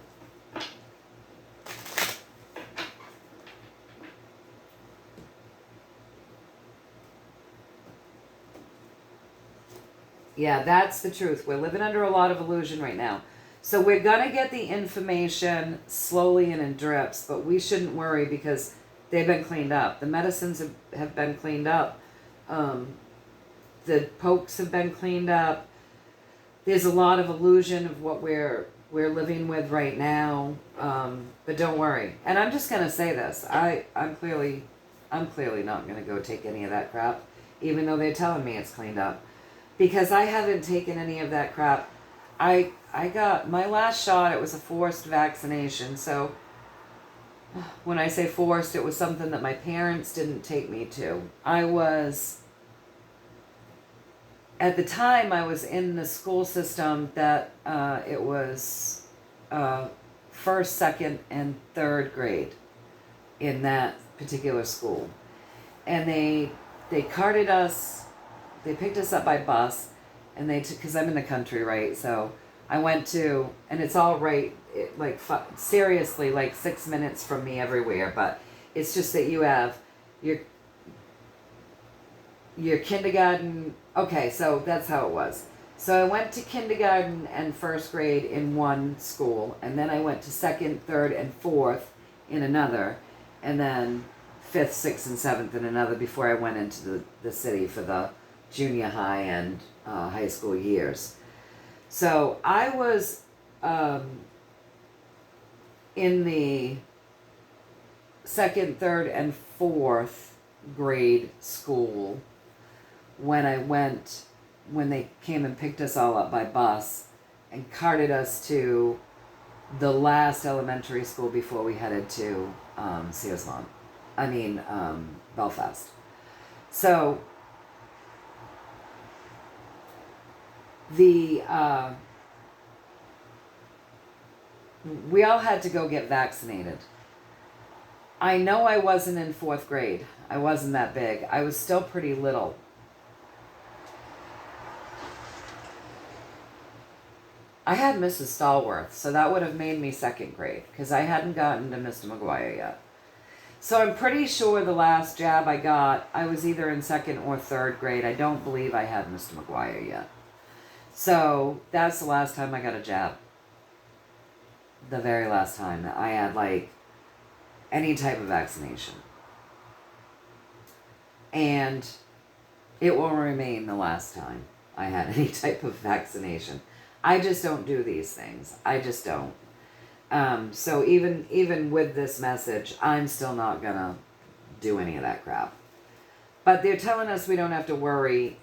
Yeah, that's the truth. We're living under a lot of illusion right now. So we're going to get the information slowly and in drips, but we shouldn't worry because they've been cleaned up. The medicines have been cleaned up. The pokes have been cleaned up. There's a lot of illusion of what we're living with right now, but don't worry. And I'm just going to say this. I'm clearly not going to go take any of that crap, even though they're telling me it's cleaned up. Because I haven't taken any of that crap. I got my last shot, it was a forced vaccination. So when I say forced, it was something that my parents didn't take me to. At the time, I was in the school system that it was first, second, and third grade in that particular school. And they picked us up by bus, and because I'm in the country, right? So I went to, and it's all right, seriously, like 6 minutes from me everywhere, but it's just that you have your kindergarten. Okay, so that's how it was. So I went to kindergarten and first grade in one school, and then I went to second, third, and fourth in another, and then fifth, sixth, and seventh in another before I went into the city for the junior high and high school years. So I was in the second, third, and fourth grade school when they came and picked us all up by bus and carted us to the last elementary school before we headed to Sears Lawn. Belfast. So we all had to go get vaccinated. I know I wasn't in fourth grade. I wasn't that big. I was still pretty little. I had Mrs. Stallworth, so that would have made me second grade because I hadn't gotten to Mr. McGuire yet. So I'm pretty sure the last jab I got, I was either in second or third grade. I don't believe I had Mr. McGuire yet. So that's the last time I got a jab. The very last time that I had any type of vaccination. And it will remain the last time I had any type of vaccination. I just don't do these things. I just don't. So even with this message, I'm still not gonna do any of that crap. But they're telling us we don't have to worry.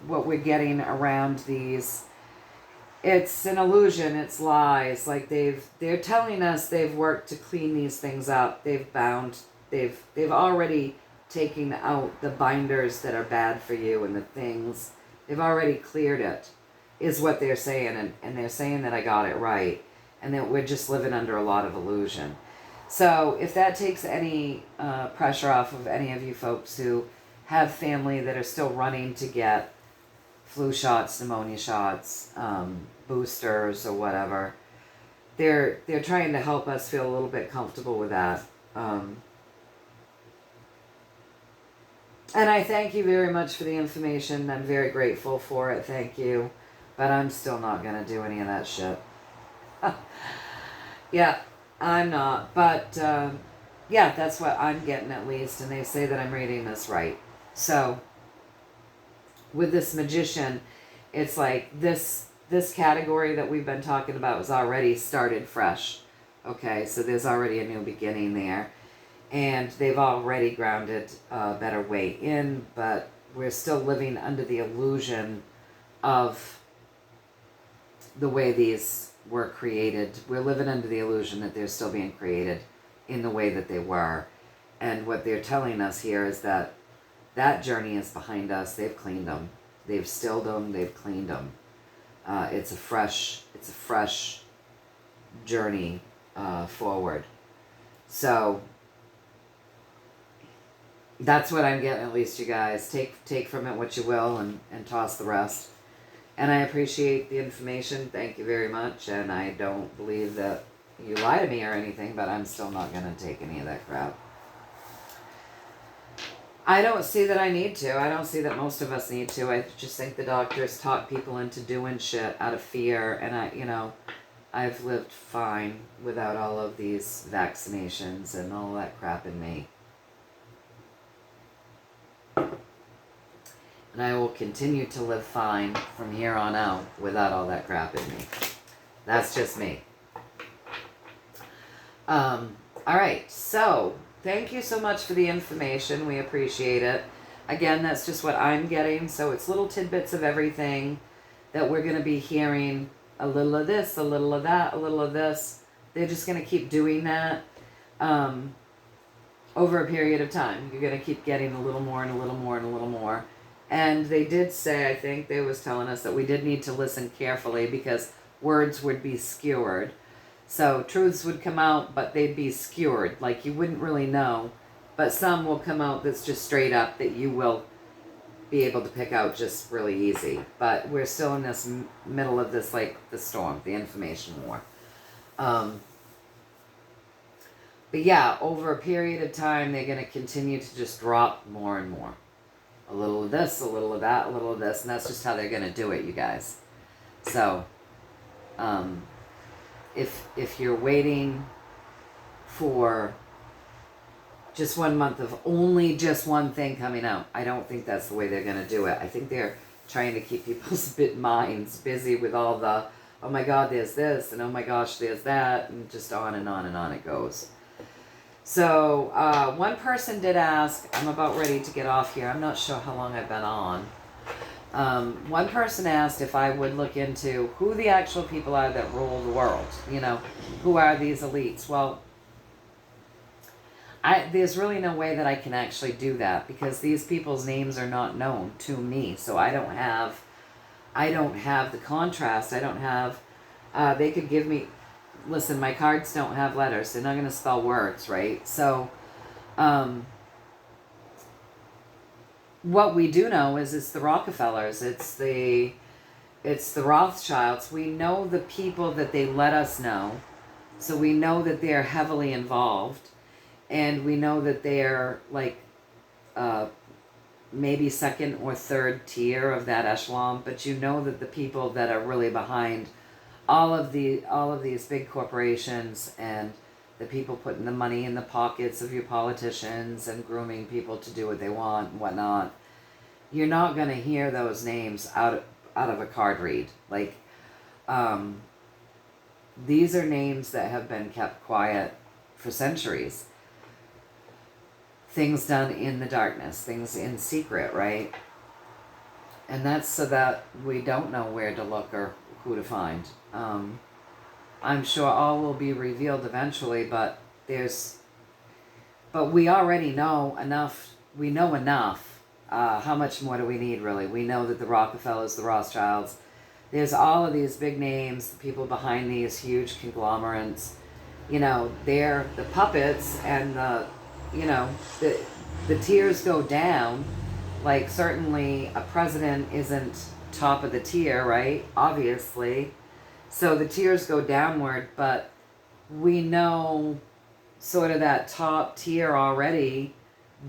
What we're getting around these, it's an illusion. It's lies. They're telling us they've worked to clean these things up. They've already taken out the binders that are bad for you and the things. They've already cleared it, is what they're saying, and they're saying that I got it right, and that we're just living under a lot of illusion. So if that takes any pressure off of any of you folks who have family that are still running to get flu shots, pneumonia shots, boosters, or whatever, they're trying to help us feel a little bit comfortable with that. And I thank you very much for the information. I'm very grateful for it. Thank you. But I'm still not going to do any of that shit. Yeah, I'm not. But, yeah, that's what I'm getting at least. And they say that I'm reading this right. So, with this magician, it's like this category that we've been talking about was already started fresh. Okay, so there's already a new beginning there. And they've already grounded a better way in, but we're still living under the illusion of the way these were created. We're living under the illusion that they're still being created in the way that they were. And what they're telling us here is that that journey is behind us. They've cleaned them. They've stilled them. They've cleaned them. It's a fresh journey forward. So that's what I'm getting, at least, you guys. Take from it what you will and toss the rest. And I appreciate the information. Thank you very much. And I don't believe that you lie to me or anything, but I'm still not going to take any of that crap. I don't see that I need to. I don't see that most of us need to. I just think the doctors talk people into doing shit out of fear. And I've lived fine without all of these vaccinations and all that crap in me. And I will continue to live fine from here on out without all that crap in me. That's just me. All right, so thank you so much for the information. We appreciate it. Again, that's just what I'm getting. So it's little tidbits of everything that we're going to be hearing. A little of this, a little of that, a little of this. They're just going to keep doing that over a period of time. You're going to keep getting a little more and a little more and a little more. And they did say, I think they was telling us that we did need to listen carefully because words would be skewered. So truths would come out, but they'd be skewered. Like you wouldn't really know. But some will come out that's just straight up that you will be able to pick out just really easy. But we're still in this middle of this, like, the storm, the information war. But yeah, over a period of time, they're going to continue to just drop more and more. A little of this, a little of that, a little of this, and that's just how they're going to do it, you guys. So, if you're waiting for just 1 month of only just one thing coming out, I don't think that's the way they're going to do it. I think they're trying to keep people's minds busy with all the, oh my God, there's this, and oh my gosh, there's that, and just on and on and on it goes. So, one person did ask, I'm about ready to get off here. I'm not sure how long I've been on. One person asked if I would look into who the actual people are that rule the world. You know, who are these elites? Well, there's really no way that I can actually do that because these people's names are not known to me. So I don't have the contrast. I don't have, they could give me, listen, my cards don't have letters. They're not going to spell words, right? So, what we do know is it's the Rockefellers, it's the Rothschilds. We know the people that they let us know. So we know that they're heavily involved. And we know that they're like maybe second or third tier of that echelon. But you know that the people that are really behind all of these big corporations and the people putting the money in the pockets of your politicians and grooming people to do what they want and whatnot, you're not going to hear those names out of a card read. Like, these are names that have been kept quiet for centuries. Things done in the darkness, things in secret, right? And that's so that we don't know where to look or who to find. I'm sure all will be revealed eventually, but we already know enough. We know enough. How much more do we need, really? We know that the Rockefellers, the Rothschilds, there's all of these big names, the people behind these huge conglomerates. You know, they're the puppets, and the tiers go down. Like, certainly a president isn't top of the tier, right? Obviously. So the tiers go downward, but we know sort of that top tier already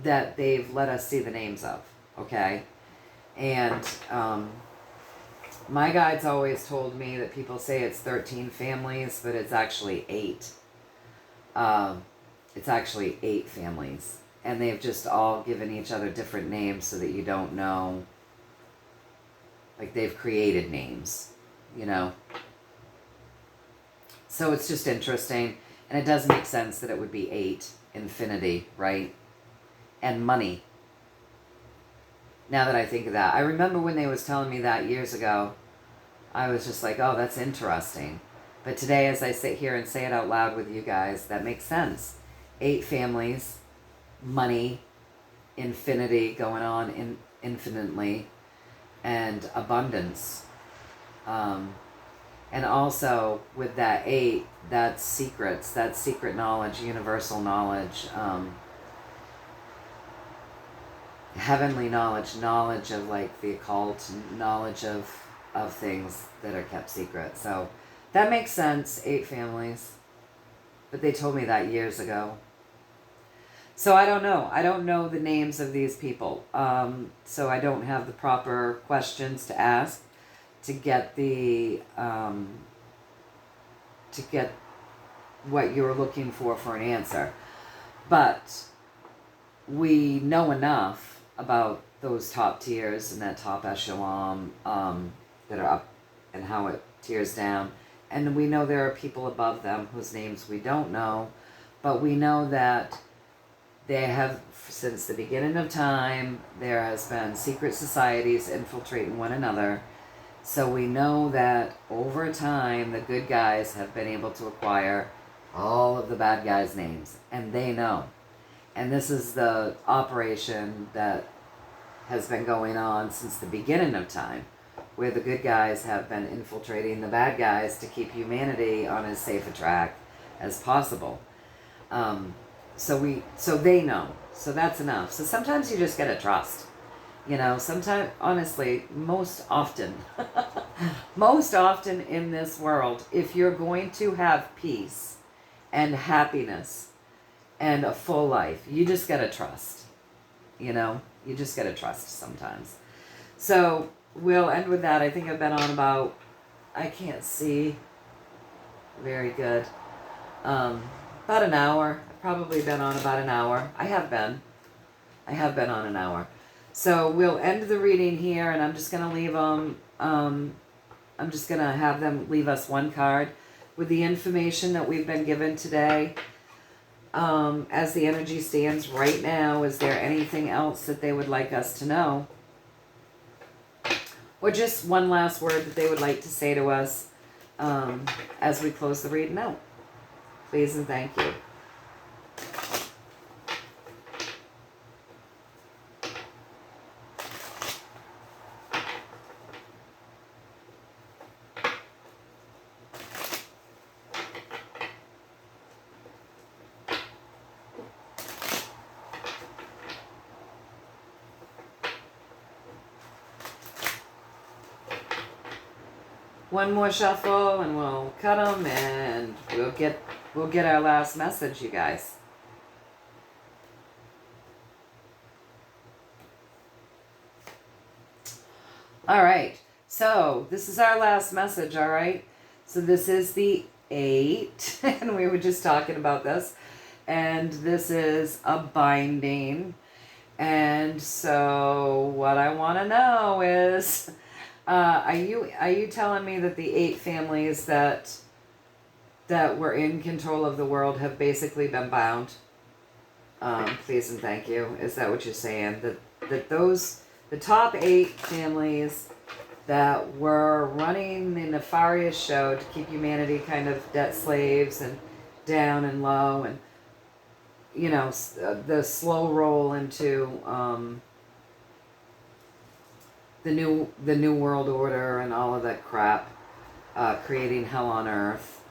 that they've let us see the names of, okay? And my guides always told me that people say it's 13 families, but it's actually 8. It's actually 8 families. And they've just all given each other different names so that you don't know. Like, they've created names, you know? So it's just interesting. And it does make sense that it would be 8, infinity, right? And money. Now that I think of that. I remember when they was telling me that years ago, I was just like, oh, that's interesting. But today, as I sit here and say it out loud with you guys, that makes sense. 8 families, money, infinity going on infinitely, and abundance. And also with that 8, that's secrets, that's secret knowledge, universal knowledge, heavenly knowledge, knowledge of like the occult, knowledge of things that are kept secret. So that makes sense, 8 families. But they told me that years ago. So I don't know. I don't know the names of these people. So I don't have the proper questions to ask to get the what you're looking for an answer. But we know enough about those top tiers and that top echelon that are up and how it tiers down. And we know there are people above them whose names we don't know, but we know that they have, since the beginning of time, there has been secret societies infiltrating one another. So we know that over time, the good guys have been able to acquire all of the bad guys' names, and they know. And this is the operation that has been going on since the beginning of time, where the good guys have been infiltrating the bad guys to keep humanity on as safe a track as possible. So they know. So that's enough. So sometimes you just gotta trust. You know, sometimes, honestly, most often, most often in this world, if you're going to have peace and happiness and a full life, you just got to trust. You know, you just got to trust sometimes. So we'll end with that. I think I've been on about, I can't see very good, about an hour. I've probably been on about an hour. I have been on an hour. So we'll end the reading here, and I'm just going to leave them, I'm just going to have them leave us one card with the information that we've been given today. As the energy stands right now, is there anything else that they would like us to know? Or just one last word that they would like to say to us as we close the reading out? Please and thank you. One more shuffle and we'll cut them, and we'll get our last message, you guys. All right, so this is our last message, all right? So this is the 8, and we were just talking about this, and this is a binding. And so what I want to know is, are you telling me that the 8 families that were in control of the world have basically been bound? Please and thank you. Is that what you're saying? That the top 8 families that were running the nefarious show to keep humanity kind of debt slaves and down and low, and you know, the slow roll into the new world order and all of that crap, creating hell on earth.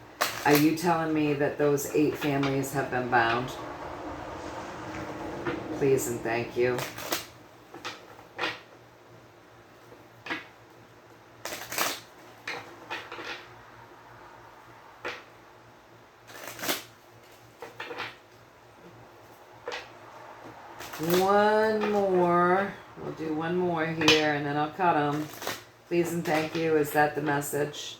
Are you telling me that those 8 families have been bound? Please and thank you. One more. We'll do one more here, and then I'll cut them. Please and thank you. Is that the message?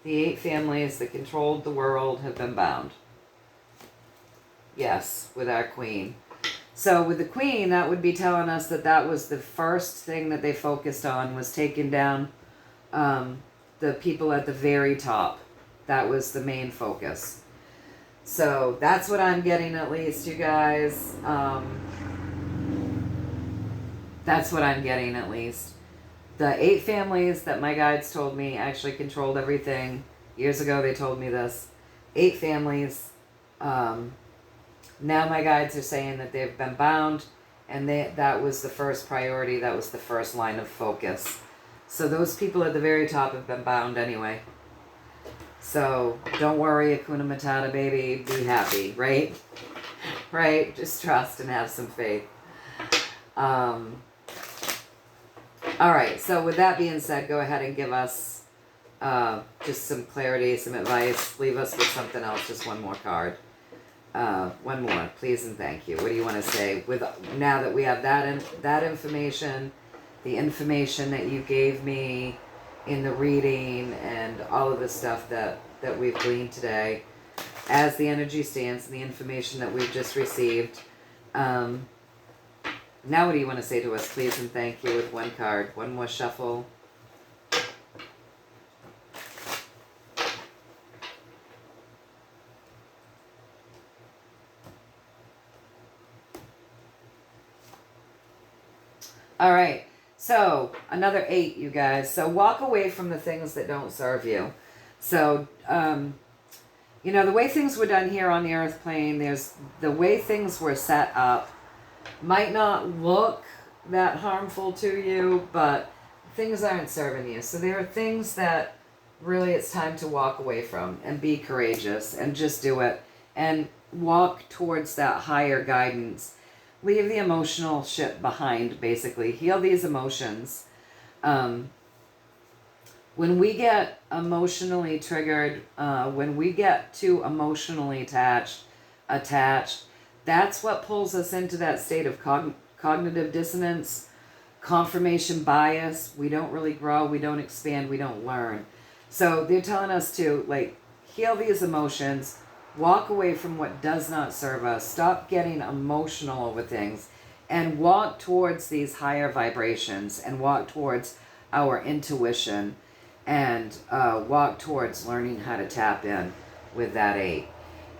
The 8 families that controlled the world have been bound. Yes, with our queen. So with the queen, that would be telling us that that was the first thing that they focused on, was taking down the people at the very top. That was the main focus. So that's what I'm getting, at least, you guys. That's what I'm getting, at least. The 8 families that my guides told me actually controlled everything. Years ago, they told me this. 8 families. Now my guides are saying that they've been bound, and that was the first priority. That was the first line of focus. So those people at the very top have been bound anyway. So don't worry, Hakuna Matata, baby. Be happy, right? Right? Just trust and have some faith. All right, so with that being said, go ahead and give us just some clarity, some advice. Leave us with something else, just one more card. One more, please and thank you. What do you want to say? With now that we have that information, the information that you gave me in the reading, and all of the stuff that we've gleaned today, as the energy stands, and the information that we've just received, now what do you want to say to us, please and thank you, with one card? One more shuffle. All right, so another 8, you guys. So walk away from the things that don't serve you. So, you know, the way things were done here on the earth plane, the way things were set up might not look that harmful to you, but things aren't serving you. So there are things that really it's time to walk away from, and be courageous and just do it and walk towards that higher guidance. leave the emotional shit behind, basically. Heal these emotions. When we get emotionally triggered, when we get too emotionally attached, that's what pulls us into that state of cognitive dissonance, confirmation bias. We don't really grow, we don't expand, we don't learn. So they're telling us to, like, heal these emotions, walk away from what does not serve us, stop getting emotional over things, and walk towards these higher vibrations, and walk towards our intuition, and walk towards learning how to tap in with that 8.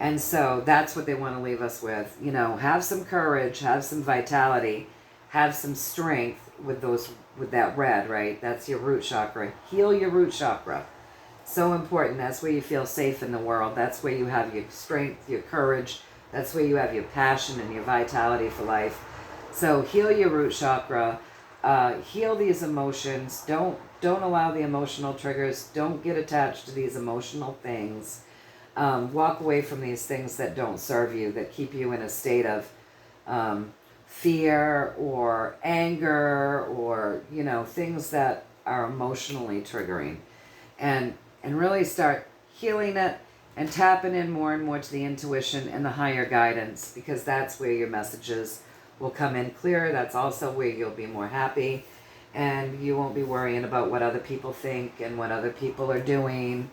And so that's what they want to leave us with. You know, have some courage, have some vitality, have some strength with that red, right? That's your root chakra. Heal your root chakra. So important. That's where you feel safe in the world. That's where you have your strength, your courage. That's where you have your passion and your vitality for life. So heal your root chakra. Heal these emotions. Don't allow the emotional triggers. Don't get attached to these emotional things. Walk away from these things that don't serve you, that keep you in a state of fear or anger, or, you know, things that are emotionally triggering. And really start healing it and tapping in more and more to the intuition and the higher guidance, because that's where your messages will come in clearer. That's also where you'll be more happy, and you won't be worrying about what other people think and what other people are doing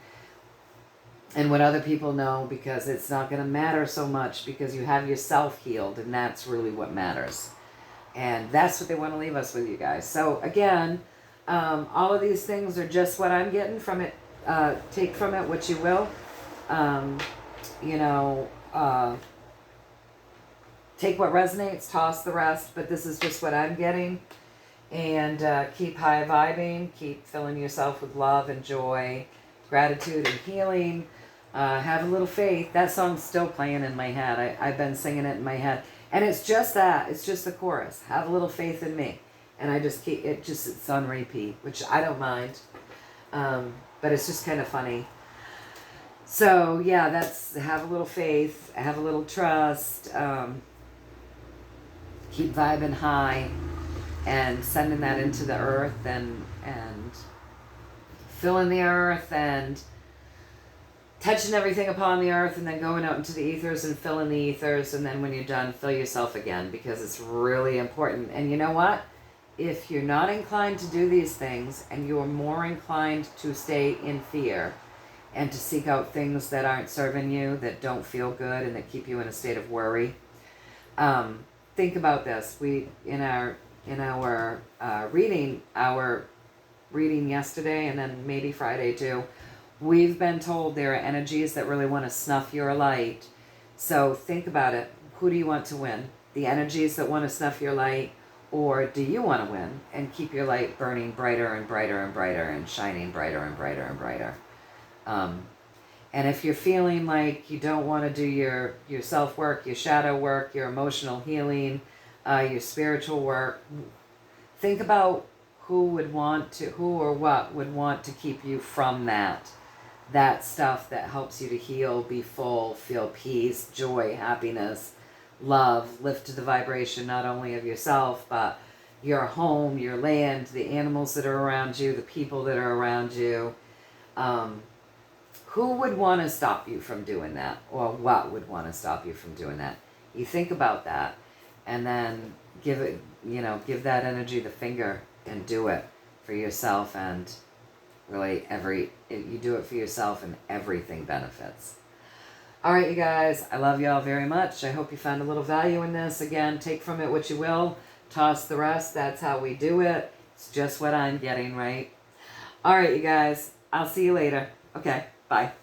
and what other people know, because it's not going to matter so much, because you have yourself healed, and that's really what matters. And that's what they want to leave us with, you guys. So again, all of these things are just what I'm getting from it. Take from it what you will. You know, take what resonates, toss the rest, but this is just what I'm getting. And keep high vibing, keep filling yourself with love and joy, gratitude and healing. Have a little faith. That song's still playing in my head. I've been singing it in my head. And it's just that. It's just the chorus. Have a little faith in me. And I just keep, it's on repeat, which I don't mind. But it's just kind of funny. So yeah, that's, have a little faith, have a little trust, keep vibing high, and sending that into the earth, and filling the earth, and touching everything upon the earth, and then going out into the ethers and filling the ethers. And then when you're done, fill yourself again, because it's really important. And you know what? If you're not inclined to do these things, and you're more inclined to stay in fear and to seek out things that aren't serving you, that don't feel good, and that keep you in a state of worry, think about this. We, in our reading yesterday, and then maybe Friday too, we've been told there are energies that really want to snuff your light. So think about it. Who do you want to win? The energies that want to snuff your light, or do you want to win and keep your light burning brighter and brighter and brighter, and shining brighter and brighter and brighter? And if you're feeling like you don't want to do your self-work, your shadow work, your emotional healing, your spiritual work, think about who or what would want to keep you from that stuff that helps you to heal, be full, feel peace, joy, happiness, love, lift to the vibration not only of yourself, but your home, your land, the animals that are around you, the people that are around you. Who would want to stop you from doing that? Or what would want to stop you from doing that? You think about that, and then give that energy the finger, and do it for yourself. And really, you do it for yourself, and everything benefits. All right, you guys, I love y'all very much. I hope you found a little value in this. Again, take from it what you will, toss the rest. That's how we do it. It's just what I'm getting, right? All right, you guys, I'll see you later. Okay, bye.